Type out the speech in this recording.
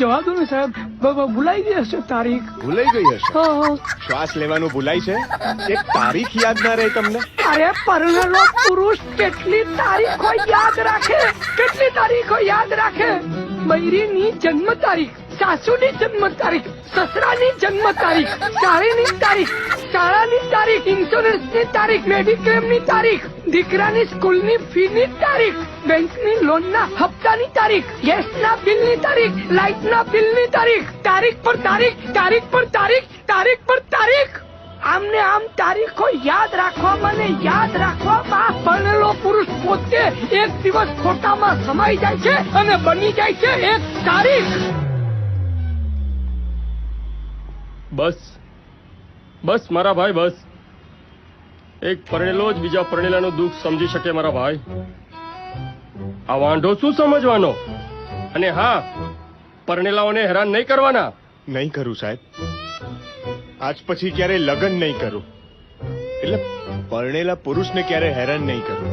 જવા દો ને સાહેબ, ભૂલાઈ ગઈ હશે તારીખ. ભૂલાઈ ગઈ હશે. હા. શ્વાસ લેવાનું ભૂલાય છે, એક તારીખ યાદ ના રહે તમને? અરે પરણેલો પુરુષ કેટલી તારીખો યાદ રાખે, કેટલી તારીખો યાદ રાખે. બૈરીની જન્મ તારીખ, સાસુની જન્મ તારીખ, સસરાની જન્મ તારીખ, સાળીની તારીખ, શાળાની તારીખ, ઇન્સ્યોરન્સની તારીખ, મેડિક્લેમની તારીખ, દીકરાની સ્કૂલની ફીની તારીખ, બેંકની લોનના હપ્તાની તારીખ, ગેસના બિલની તારીખ, લાઇટના બિલની તારીખ, તારીખ પર તારીખ, તારીખ પર તારીખ, તારીખ પર તારીખ. આમને આમ તારીખો યાદ રાખવામાં ને યાદ રાખવામાં પરણેલો પુરુષ પોતે એક દિવસ ખોટામાં સમાઈ જાય છે અને બની જાય છે એક તારીખ. બસ બસ મારા ભાઈ, બસ. એક પરણેલો જ બીજા પરણેલાનું દુઃખ સમજી શકે મારા ભાઈ. આ વાંઢો શું સમજવાનો? અને હા, પરણેલાઓને હેરાન નહીં કરવાના. નહીં કરું સાહેબ, આજ પછી ક્યારે લગ્ન નહીં કરું, એટલે પરણેલા પુરુષને ક્યારે હેરાન નહીં કરું.